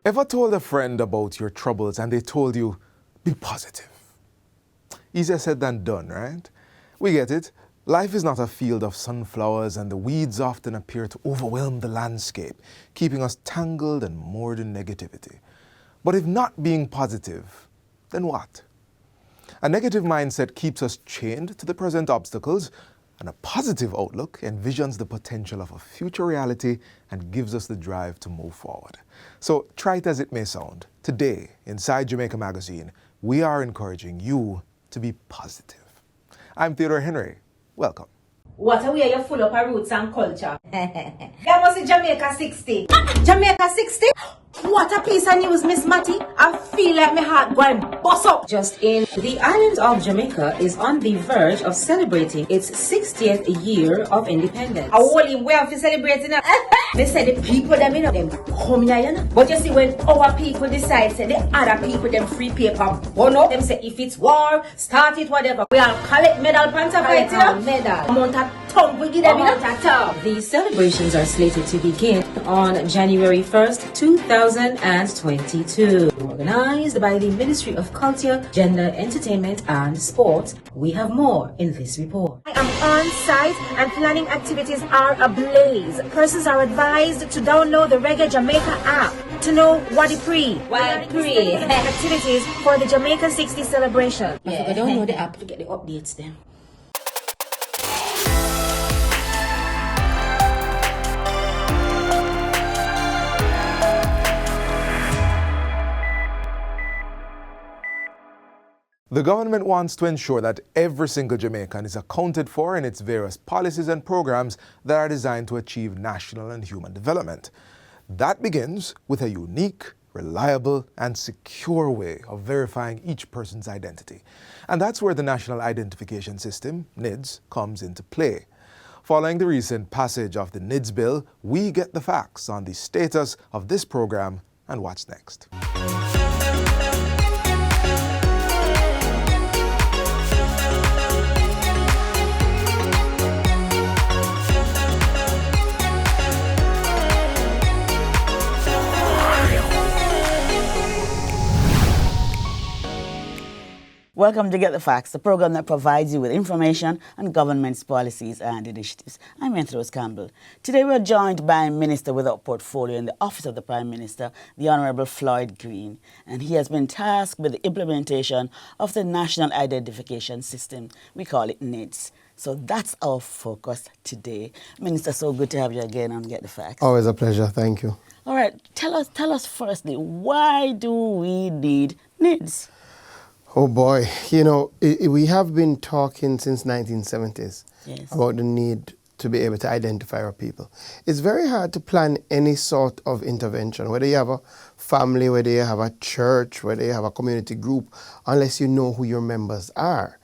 Ever told a friend about your troubles and they told you, be positive? Easier said than done, right? We get it. Life is not a field of sunflowers and the weeds often appear to overwhelm the landscape, keeping us tangled and moored in negativity. But if not being positive, then what? A negative mindset keeps us chained to the present obstacles, and a positive outlook envisions the potential of a future reality and gives us the drive to move forward. So, trite as it may sound, today, inside Jamaica Magazine, we are encouraging you to be positive. I'm Theodore Henry. Welcome. What a way you're full of our roots and culture. That was in Jamaica 60. Jamaica 60? What a piece of news, Miss Matty. I feel like my heart going bust up. Just in, the island of Jamaica is on the verge of celebrating its 60th year of independence. I only way of celebrating it. They say the people them come here, you know. But you see, when our people decide, say the other people them free paper, burn up. Them say if it's war, start it, whatever. We all collect medal panta fight, you know. Medal. Amount of tongue we give them, you know. The celebrations are slated to begin on January 1st, 2022. Organized by the Ministry of Culture, Gender, Entertainment and Sport. We have more in this report. I am on site and planning activities are ablaze. Persons are advised to download the Reggae Jamaica app to know what it pre. Activities for the Jamaica 60 celebration. I download the app to get the updates then. The government wants to ensure that every single Jamaican is accounted for in its various policies and programs that are designed to achieve national and human development. That begins with a unique, reliable, and secure way of verifying each person's identity. And that's where the National Identification System, NIDS, comes into play. Following the recent passage of the NIDS bill, we get the facts on the status of this program and what's next. Welcome to Get the Facts, the program that provides you with information on government's policies and initiatives. I'm Rose Campbell. Today we're joined by a minister with a portfolio in the Office of the Prime Minister, the Honourable Floyd Green, and he has been tasked with the implementation of the National Identification System. We call it NIDS. So that's our focus today. Minister, so good to have you again on Get the Facts. Always a pleasure, thank you. All right, tell us firstly, why do we need NIDS? Oh boy, you know, we have been talking since 1970s about the need to be able to identify our people. It's very hard to plan any sort of intervention, whether you have a family, whether you have a church, whether you have a community group, unless you know who your members are.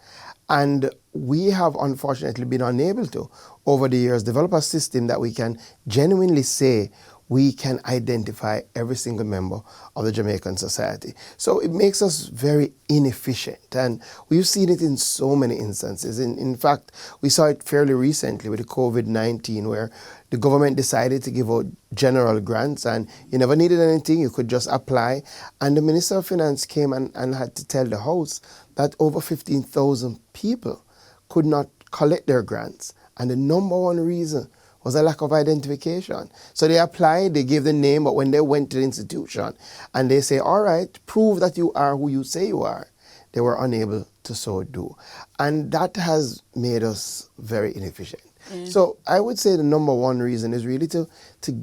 And we have unfortunately been unable to, over the years, develop a system that we can genuinely say we can identify every single member of the Jamaican society. So it makes us very inefficient, and we've seen it in so many instances. In fact, we saw it fairly recently with the COVID-19, where the government decided to give out general grants, and you never needed anything, you could just apply. And the Minister of Finance came and had to tell the House that over 15,000 people could not collect their grants. And the number one reason was a lack of identification. So they applied, they gave the name, but when they went to the institution and they say, all right, prove that you are who you say you are, they were unable to so do. And that has made us very inefficient. So I would say the number one reason is really to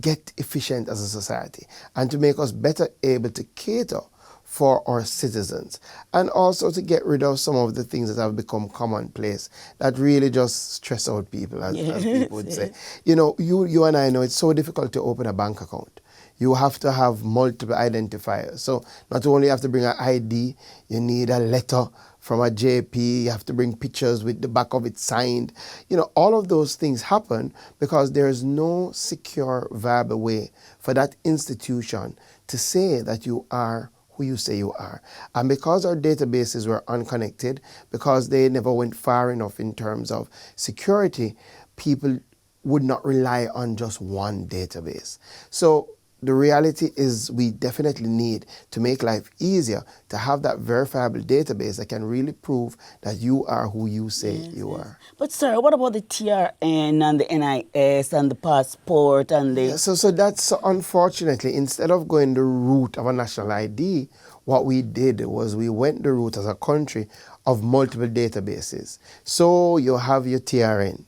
get efficient as a society and to make us better able to cater for our citizens, and also to get rid of some of the things that have become commonplace that really just stress out people, as people would say. You know, you and I know it's so difficult to open a bank account. You have to have multiple identifiers. So not only you have to bring an ID, you need a letter from a JP, you have to bring pictures with the back of it signed. You know, all of those things happen because there is no secure, viable way for that institution to say that you are who you say you are. And because our databases were unconnected, because they never went far enough in terms of security, people would not rely on just one database. So the reality is we definitely need to make life easier to have that verifiable database that can really prove that you are who you say you are. But sir, what about the TRN and the NIS and the passport and the... Yeah, so that's unfortunately, instead of going the route of a national ID, what we did was we went the route as a country of multiple databases. So you have your TRN,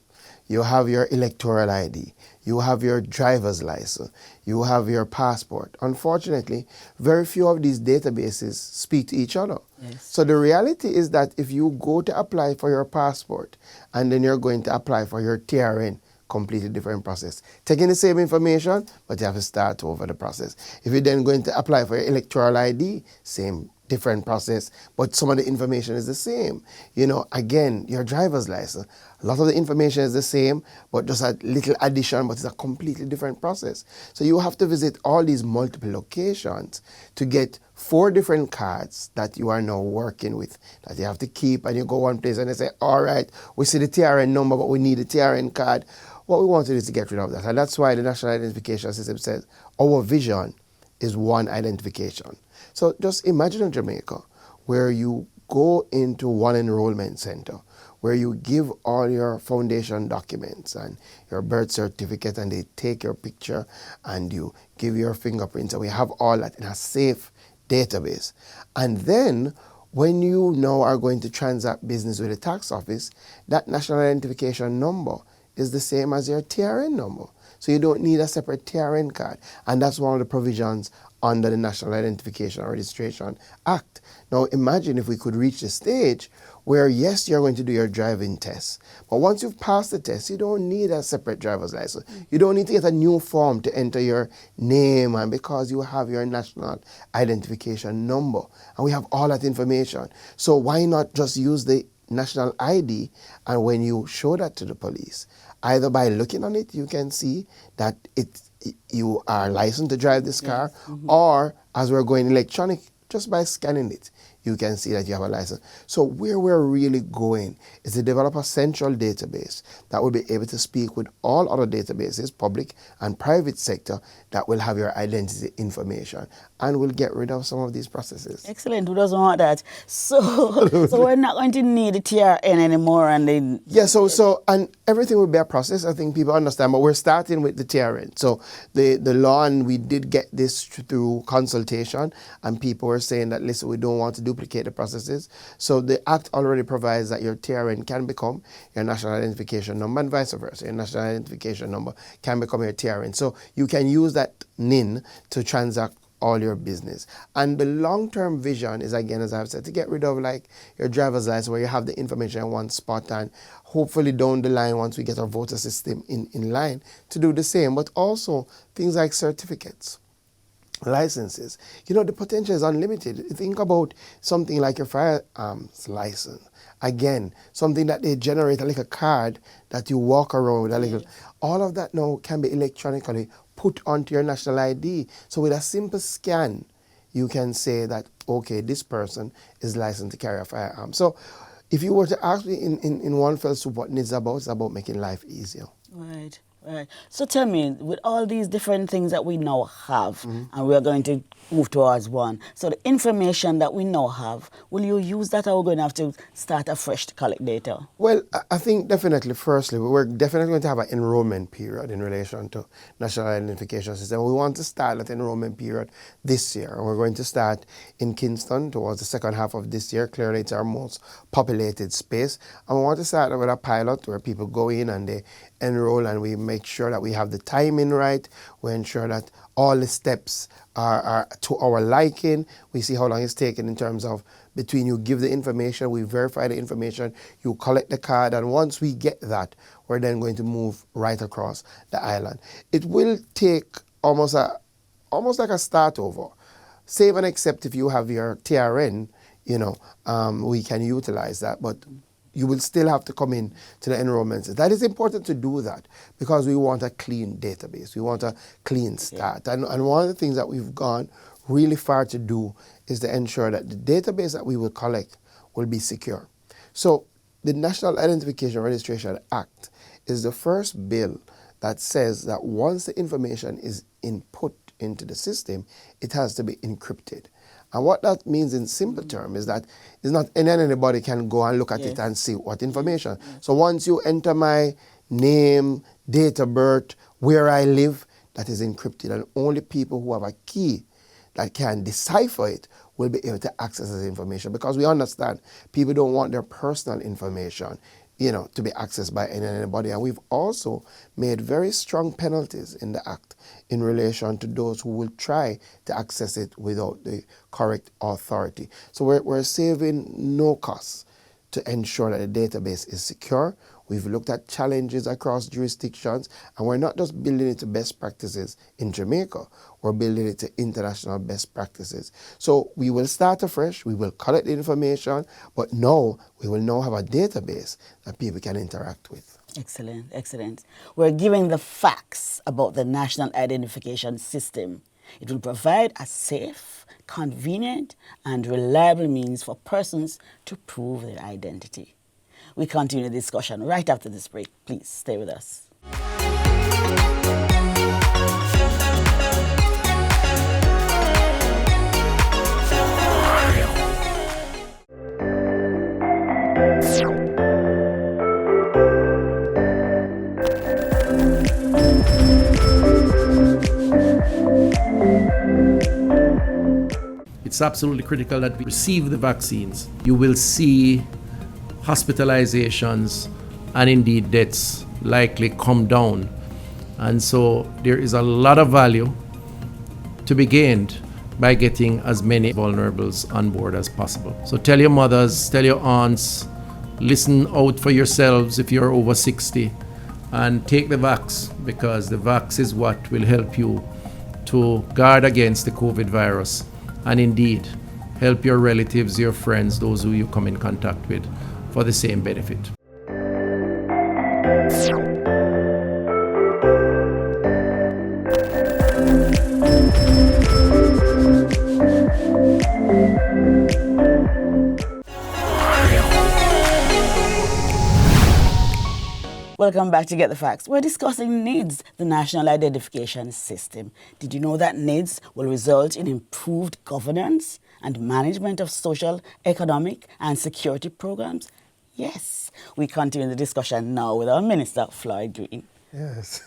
you have your electoral ID, you have your driver's license, you have your passport. Unfortunately, very few of these databases speak to each other. Yes. So the reality is that if you go to apply for your passport and then you're going to apply for your TRN, completely different process. Taking the same information, but you have to start over the process. If you're then going to apply for your electoral ID, same different process, but some of the information is the same. You know, again, your driver's license, a lot of the information is the same, but just a little addition, but it's a completely different process. So you have to visit all these multiple locations to get 4 different cards that you are now working with, that you have to keep, and you go one place and they say, all right, we see the TRN number, but we need a TRN card. What we wanted is to get rid of that. And that's why the National Identification System says our vision is one identification. So just imagine in Jamaica where you go into one enrollment center, where you give all your foundation documents and your birth certificate, and they take your picture and you give your fingerprints, and we have all that in a safe database. And then when you now are going to transact business with the tax office, that national identification number is the same as your TRN number. So you don't need a separate TRN card. And that's one of the provisions under the National Identification and Registration Act. Now imagine if we could reach the stage where, yes, you're going to do your driving test, but once you've passed the test, you don't need a separate driver's license. You don't need to get a new form to enter your name, and because you have your national identification number, and we have all that information. So why not just use the national ID, and when you show that to the police, either by looking on it, you can see that you are licensed to drive this car, or as we're going electronic, just by scanning it, you can see that you have a license. So where we're really going is to develop a central database that will be able to speak with all other databases, public and private sector, that will have your identity information and will get rid of some of these processes. Excellent. Who doesn't want that? So we're not going to need the TRN anymore, and then... Yeah, so and everything will be a process. I think people understand, but we're starting with the TRN. So the law, and we did get this through consultation, and people were saying that, listen, we don't want to duplicate the processes. So the Act already provides that your TRN can become your national identification number, and vice versa. Your national identification number can become your TRN. So you can use that NIN to transact all your business. And the long-term vision is, again, as I've said, to get rid of like your driver's license, where you have the information in one spot, and hopefully down the line, once we get our voter system in line, to do the same. But also things like certificates, licenses. You know, the potential is unlimited. Think about something like your firearms license. Again, something that they generate, like a card that you walk around with, a little. All of that now can be electronically put onto your national ID. So with a simple scan, you can say that, okay, this person is licensed to carry a firearm. So if you were to ask me in one fell swoop what NIDS is about, it's about making life easier. Right. Right. So tell me, with all these different things that we now have, and we are going to move towards one, so the information that we now have, will you use that, or are we going to have to start afresh to collect data? Well, I think definitely, firstly, we're definitely going to have an enrollment period in relation to National Identification System. We want to start that enrollment period this year. We're going to start in Kingston towards the second half of this year. Clearly, it's our most populated space. And we want to start with a pilot where people go in and they enroll, and we make sure that we have the timing right. We ensure that all the steps are to our liking. We see how long it's taken in terms of between you give the information, we verify the information, you collect the card, and once we get that, we're then going to move right across the island. It will take almost like a start over. Save and except if you have your TRN, you know, we can utilize that, but you will still have to come in to the enrollment. That is important to do that because we want a clean database. We want a clean start. And one of the things that we've gone really far to do is to ensure that the database that we will collect will be secure. So the National Identification Registration Act is the first bill that says that once the information is input into the system, it has to be encrypted. And what that means in simple terms is that it's not anybody can go and look at it and see what information. So once you enter my name, date of birth, where I live, that is encrypted, and only people who have a key that can decipher it will be able to access this information, because we understand people don't want their personal information, to be accessed by anybody. And we've also made very strong penalties in the Act in relation to those who will try to access it without the correct authority. So we're saving no costs to ensure that the database is secure. We've looked at challenges across jurisdictions, and we're not just building it to best practices in Jamaica, we're building it to international best practices. So we will start afresh, we will collect the information, but now we will now have a database that people can interact with. Excellent, excellent. We're giving the facts about the National Identification System. It will provide a safe, convenient, and reliable means for persons to prove their identity. We continue the discussion right after this break. Please stay with us. It's absolutely critical that we receive the vaccines. You will see hospitalizations and indeed deaths likely come down. And so there is a lot of value to be gained by getting as many vulnerables on board as possible. So tell your mothers, tell your aunts, listen out for yourselves if you're over 60, and take the vax, because the vax is what will help you to guard against the COVID virus, and indeed help your relatives, your friends, those who you come in contact with, for the same benefit. Welcome back to Get the Facts. We're discussing NIDS, the National Identification System. Did you know that NIDS will result in improved governance and management of social, economic, and security programs? Yes. We continue the discussion now with our Minister, Floyd Green. Yes.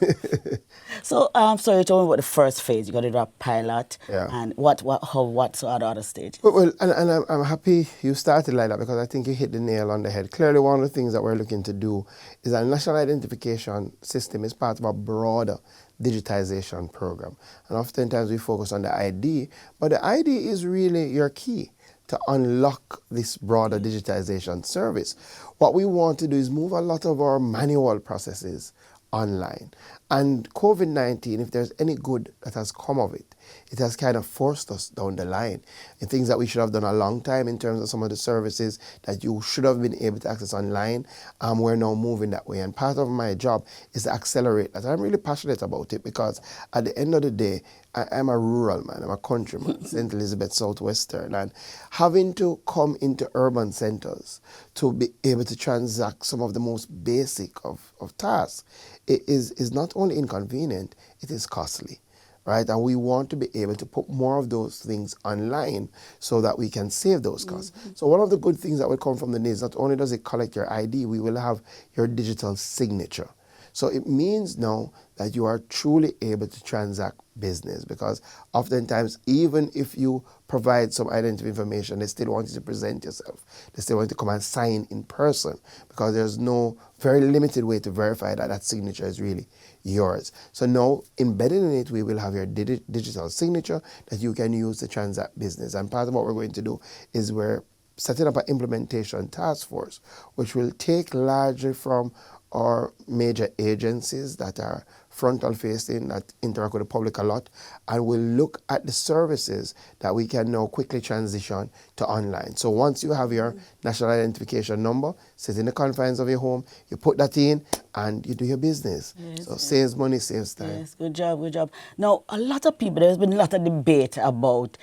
So you told me about the first phase. You got to do a pilot, and what are the other stages? Well, and I'm happy you started like that, because I think you hit the nail on the head. Clearly, one of the things that we're looking to do is that national identification system is part of a broader digitization program. And oftentimes we focus on the ID, but the ID is really your key to unlock this broader digitization service. What we want to do is move a lot of our manual processes online. And COVID-19, if there's any good that has come of it, it has kind of forced us down the line in things that we should have done a long time in terms of some of the services that you should have been able to access online. We're now moving that way. And part of my job is to accelerate that. I'm really passionate about it, because at the end of the day, I'm a rural man, I'm a countryman, St. Elizabeth Southwestern, and having to come into urban centers to be able to transact some of the most basic of tasks is not only inconvenient, it is costly. Right? And we want to be able to put more of those things online so that we can save those costs. Mm-hmm. So one of the good things that will come from the NIDS, not only does it collect your ID, we will have your digital signature. So it means now that you are truly able to transact business, because oftentimes, even if you provide some identity information, they still want you to present yourself. They still want you to come and sign in person, because there's no very limited way to verify that that signature is really yours. So now, embedded in it, we will have your digital signature that you can use to transact business. And part of what we're going to do is we're setting up an implementation task force, which will take largely from our major agencies that are frontal-facing, that interact with the public a lot, and we'll look at the services that we can now quickly transition to online. So once you have your national identification number, sit in the confines of your home, you put that in, and you do your business. Yes, so saves money, saves time. Yes, good job, good job. Now, a lot of people, there's been a lot of debate about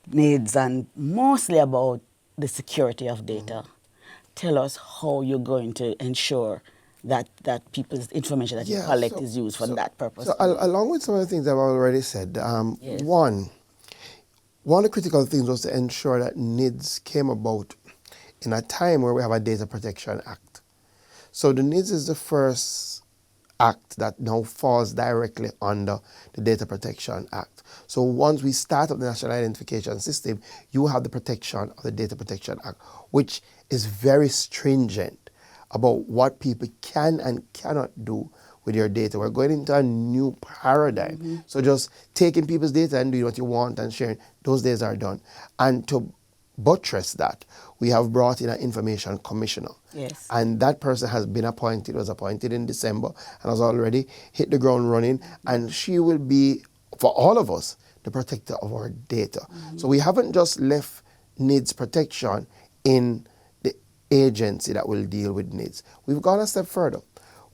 NIDS and mostly about the security of data. Tell us how you're going to ensure that people's information that you Yeah, collect is used for that purpose. So along with some of the things I've already said, Yes. one of the critical things was to ensure that NIDS came about in a time where we have a Data Protection Act. So the NIDS is the first act that now falls directly under the Data Protection Act. So once we start up the National Identification System, you have the protection of the Data Protection Act, which is very stringent about what people can and cannot do with your data. We're going into a new paradigm. So just taking people's data and doing what you want and sharing, those days are done. And to buttress that, we have brought in an information commissioner. Yes. And that person has been appointed, was appointed in December, and has already hit the ground running. And she will be, for all of us, the protector of our data. So we haven't just left NIDS protection in the agency that will deal with NIDS. We've gone a step further.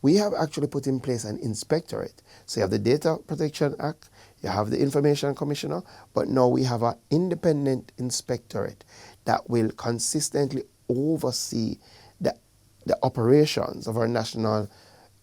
We have actually put in place an inspectorate. So you have the Data Protection Act, you have the Information Commissioner, but now we have an independent inspectorate that will consistently oversee the operations of our National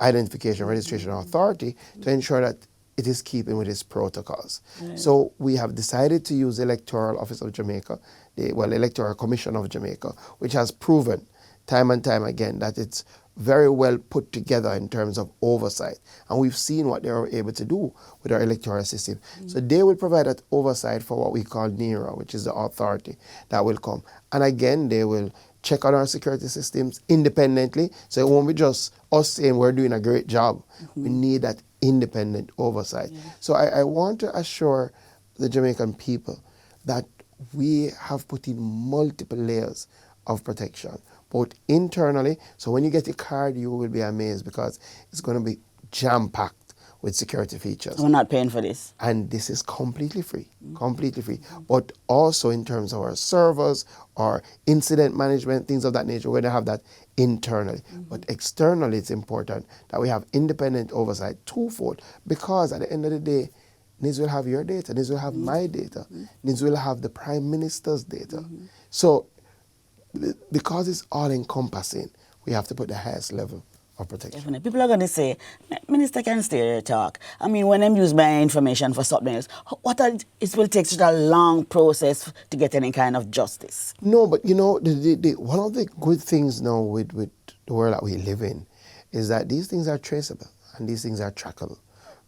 Identification Registration Authority to ensure that it is keeping with its protocols. So we have decided to use the Electoral Office of Jamaica, the Electoral Commission of Jamaica, which has proven time and time again that it's very well put together in terms of oversight. And we've seen what they are able to do with our electoral system. So they will provide that oversight for what we call NERA, which is the authority that will come. And again, they will check on our security systems independently. So it won't be just us saying we're doing a great job. We need that independent oversight. So I want to assure the Jamaican people that we have put in multiple layers of protection, both internally. So when you get your card, you will be amazed because it's going to be jam-packed with security features. We're not paying for this. And this is completely free, completely free. But also in terms of our servers, our incident management, things of that nature, we're going to have that internally. But externally, it's important that we have independent oversight twofold, because at the end of the day, NIDS will have your data, NIDS will have my data, NIDS will have the Prime Minister's data. So because it's all-encompassing, we have to put the highest level of protection. Definitely. People are going to say, Minister can stay here talk. I mean, when I'm use my information for something else, it will take such a long process to get any kind of justice. No, but you know, one of the good things now with the world that we live in is that these things are traceable and these things are trackable,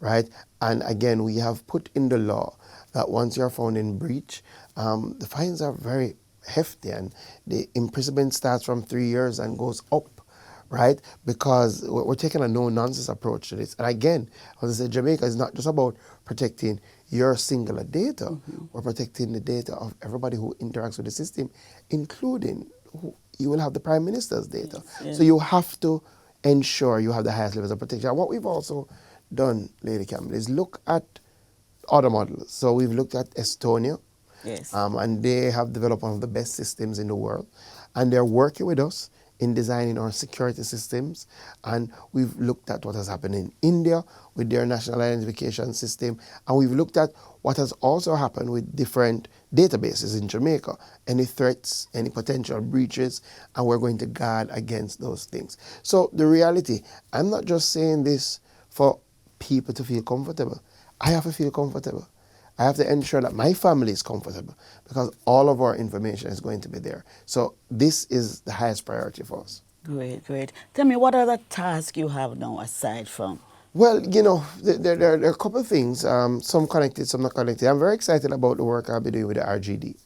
right? And again, we have put in the law that once you're found in breach, the fines are very hefty, and the imprisonment starts from 3 years and goes up, right? Because we're taking a no-nonsense approach to this. And again, as I said, Jamaica is not just about protecting your singular data. We're protecting the data of everybody who interacts with the system, including you will have the Prime Minister's data. So you have to ensure you have the highest levels of protection. And what we've also done, Lady Campbell, is look at other models. So we've looked at Estonia, and they have developed one of the best systems in the world. And they're working with us in designing our security systems. And we've looked at what has happened in India with their national identification system. And we've looked at what has also happened with different databases in Jamaica, any threats, any potential breaches, and we're going to guard against those things. So the reality, I'm not just saying this for people to feel comfortable. I have to feel comfortable. I have to ensure that my family is comfortable because all of our information is going to be there. So this is the highest priority for us. Great, great. Tell me, what other tasks you have now aside from? Well, you know, there are a couple of things, some connected, some not connected. I'm very excited about the work I'll be doing with the RGD,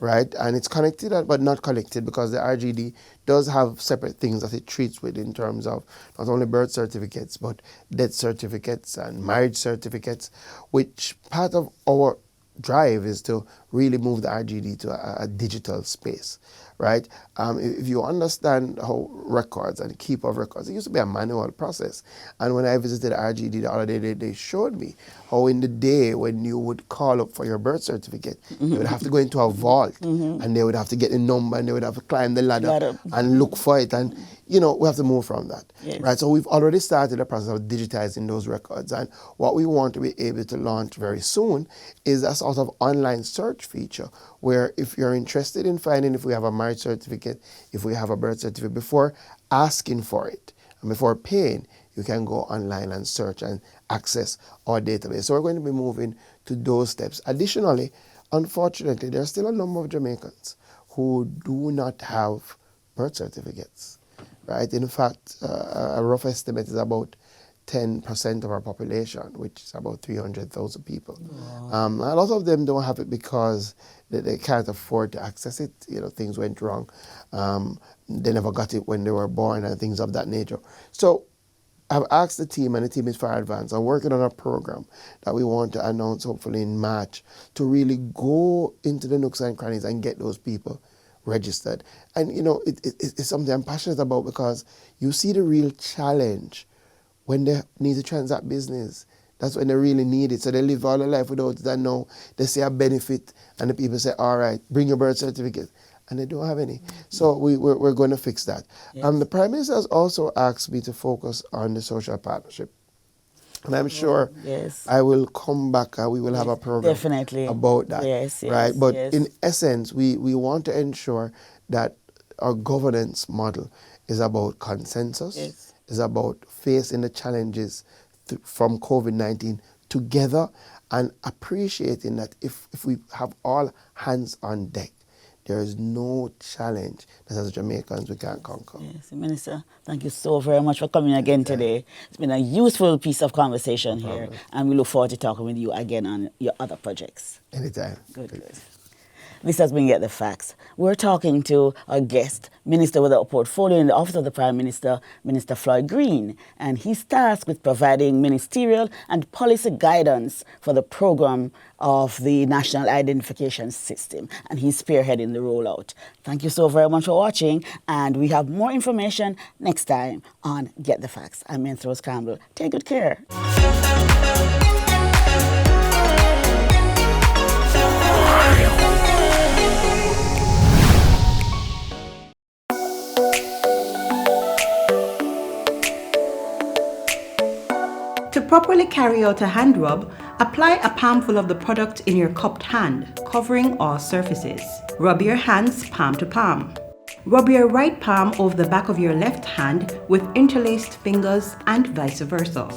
right? And it's connected but not connected because the RGD does have separate things that it treats with in terms of not only birth certificates, but death certificates and marriage certificates, which part of our drive is to really move the RGD to a digital space, right? If you understand how records and keep of records, it used to be a manual process. And when I visited RGD the other day, they showed me how in the day when you would call up for your birth certificate, you would have to go into a vault and they would have to get the number and they would have to climb the ladder and look for it. And, you know, we have to move from that, right? So we've already started the process of digitizing those records. And what we want to be able to launch very soon is a sort of online search feature where if you're interested in finding if we have a marriage certificate, if we have a birth certificate, before asking for it, And before paying, you can go online and search and access our database. So we're going to be moving to those steps. Additionally, unfortunately, there are still a number of Jamaicans who do not have birth certificates, right? In fact, a rough estimate is about 10% of our population, which is about 300,000 people. Wow. A lot of them don't have it because they can't afford to access it. You know, things went wrong. They never got it when they were born and things of that nature. So I've asked the team, and the team is far advanced. I'm working on a program that we want to announce hopefully in March to really go into the nooks and crannies and get those people registered. And you know, it's something I'm passionate about because you see the real challenge when they need to transact business. That's when they really need it. So they live all their life without it, and now they see a benefit, and the people say, all right, bring your birth certificate. And they don't have any. So we're going to fix that. Yes. The Prime Minister has also asked me to focus on the social partnership. And I'm sure I will come back and we will have a program about that. Yes, right? But yes. in essence, we want to ensure that our governance model is about consensus, is about facing the challenges from COVID-19 together, and appreciating that if we have all hands on deck, there is no challenge that as Jamaicans we can't conquer. Yes, Minister, thank you so very much for coming again today. It's been a useful piece of conversation here, and we look forward to talking with you again on your other projects. Anytime. Good. This has been Get the Facts. We're talking to our guest, Minister with a portfolio in the Office of the Prime Minister, Minister Floyd Green, and he's tasked with providing ministerial and policy guidance for the program of the National Identification System, and he's spearheading the rollout. Thank you so very much for watching, and we have more information next time on Get the Facts. I'm Rose Campbell. Take good care. To properly carry out a hand rub, apply a palmful of the product in your cupped hand, covering all surfaces. Rub your hands palm to palm. Rub your right palm over the back of your left hand with interlaced fingers and vice versa.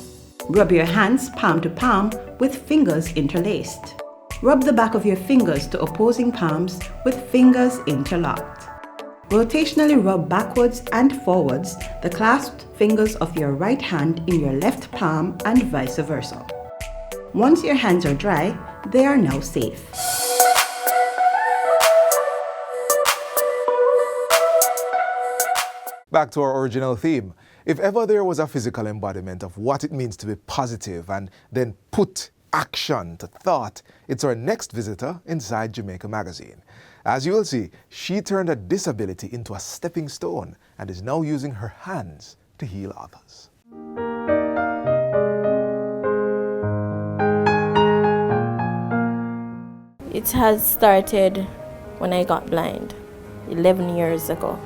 Rub your hands palm to palm with fingers interlaced. Rub the back of your fingers to opposing palms with fingers interlocked. Rotationally rub backwards and forwards the clasped fingers of your right hand in your left palm and vice versa. Once your hands are dry, they are now safe. Back to our original theme. If ever there was a physical embodiment of what it means to be positive and then put action to thought, it's our next visitor inside Jamaica Magazine. As you will see, she turned a disability into a stepping stone and is now using her hands to heal others. It has started when I got blind, 11 years ago.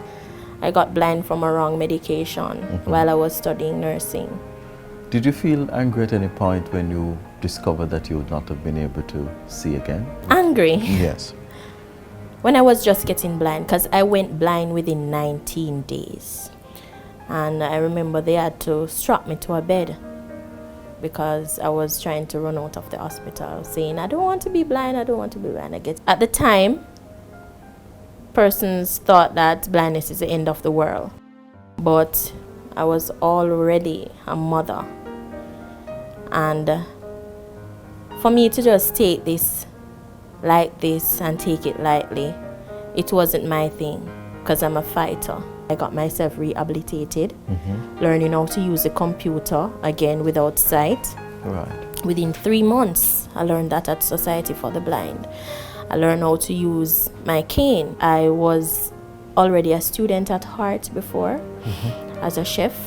I got blind from a wrong medication while I was studying nursing. Did you feel angry at any point when you discovered that you would not have been able to see again? Angry? Yes. When I was just getting blind, because I went blind within 19 days. And I remember they had to strap me to a bed because I was trying to run out of the hospital, saying, I don't want to be blind, I don't want to be blind. At the time, persons thought that blindness is the end of the world. But I was already a mother. And for me to just take this like this and take it lightly, it wasn't my thing because I'm a fighter. I got myself rehabilitated, learning how to use a computer again without sight. Right. Within 3 months, I learned that at Society for the Blind. I learned how to use my cane. I was already a student at heart before as a chef.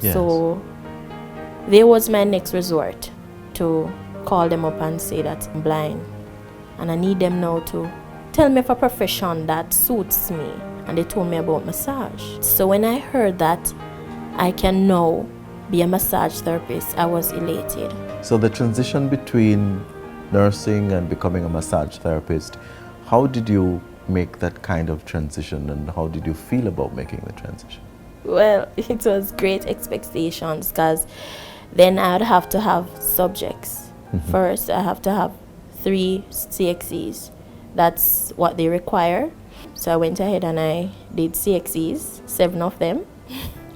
Yes. So there was my next resort to call them up and say that I'm blind. And I need them now to tell me of a profession that suits me. And they told me about massage. So when I heard that I can now be a massage therapist, I was elated. So the transition between nursing and becoming a massage therapist, how did you make that kind of transition and how did you feel about making the transition? Well, it was great expectations because then I'd have to have subjects. First, I have to have 3 CXEs. That's what they require. So I went ahead and I did CXEs, 7 of them.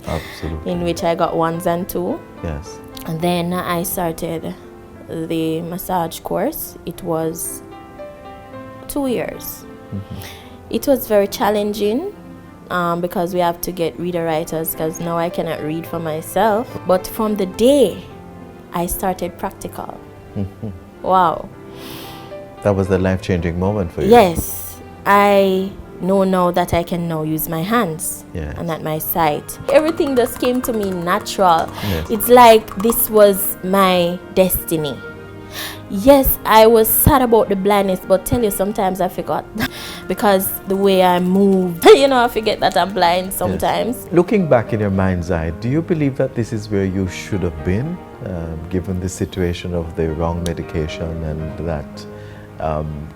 Absolutely. In which I got 1s and 2. Yes. And then I started the massage course. It was 2 years. It was very challenging because we have to get reader writers because now I cannot read for myself. But from the day I started practical, wow. That was the life-changing moment for you. Yes, I know now that I can now use my hands and at my sight. Everything just came to me natural. Yes. It's like this was my destiny. Yes, I was sad about the blindness, but tell you, sometimes I forgot because the way I move, I forget that I'm blind sometimes. Yes. Looking back in your mind's eye, do you believe that this is where you should have been, given the situation of the wrong medication and that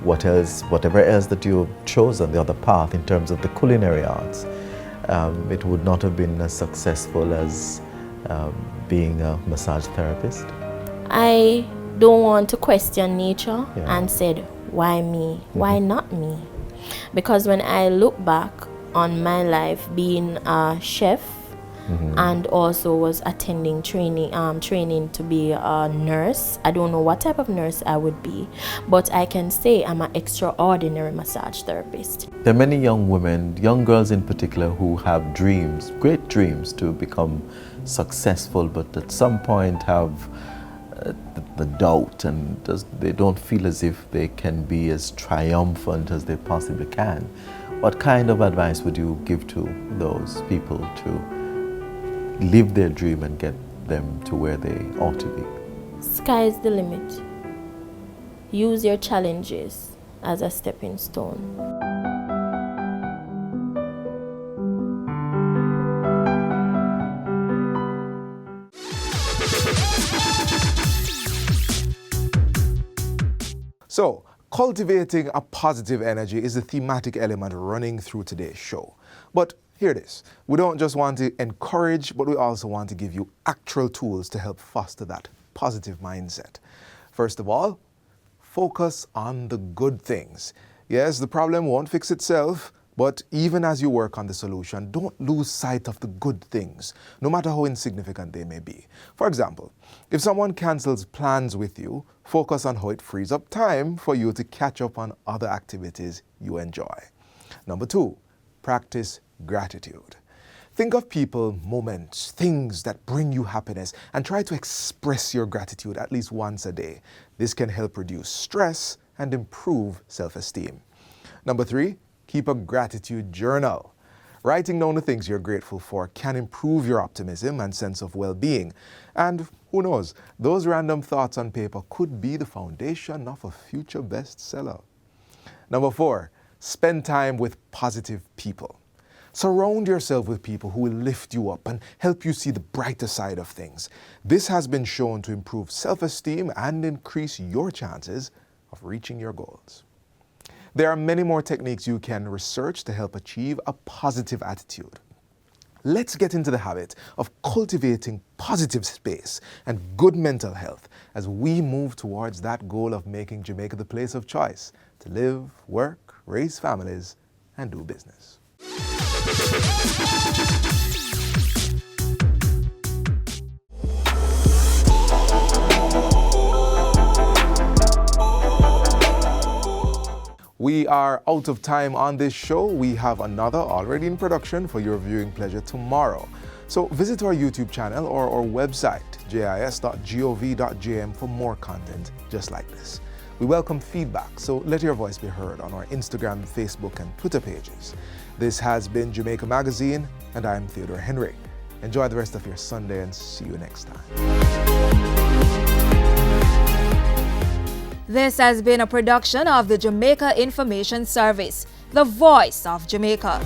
whatever else that you chose on the other path in terms of the culinary arts, it would not have been as successful as being a massage therapist? I don't want to question nature and said, why me? Why not me? Because when I look back on my life being a chef and also was attending training to be a nurse, I don't know what type of nurse I would be, but I can say I'm an extraordinary massage therapist. There are many young women, young girls in particular, who have dreams, great dreams to become successful, but at some point have the doubt and they don't feel as if they can be as triumphant as they possibly can. What kind of advice would you give to those people to live their dream and get them to where they ought to be? Sky's the limit. Use your challenges as a stepping stone. So, cultivating a positive energy is the thematic element running through today's show. But hear this, we don't just want to encourage, but we also want to give you actual tools to help foster that positive mindset. First of all, focus on the good things. Yes, the problem won't fix itself, but even as you work on the solution, don't lose sight of the good things, no matter how insignificant they may be. For example, if someone cancels plans with you, focus on how it frees up time for you to catch up on other activities you enjoy. Number 2, practice gratitude. Think of people, moments, things that bring you happiness and try to express your gratitude at least once a day. This can help reduce stress and improve self-esteem. Number 3, keep a gratitude journal. Writing down the things you're grateful for can improve your optimism and sense of well-being. And who knows, those random thoughts on paper could be the foundation of a future bestseller. Number 4, spend time with positive people. Surround yourself with people who will lift you up and help you see the brighter side of things. This has been shown to improve self-esteem and increase your chances of reaching your goals. There are many more techniques you can research to help achieve a positive attitude. Let's get into the habit of cultivating positive space and good mental health as we move towards that goal of making Jamaica the place of choice to live, work, raise families, and do business. We are out of time on this show. We have another already in production for your viewing pleasure tomorrow. So visit our YouTube channel or our website, jis.gov.jm, for more content just like this. We welcome feedback, so let your voice be heard on our Instagram, Facebook, and Twitter pages. This has been Jamaica Magazine, and I'm Theodore Henry. Enjoy the rest of your Sunday and see you next time. This has been a production of the Jamaica Information Service, the voice of Jamaica.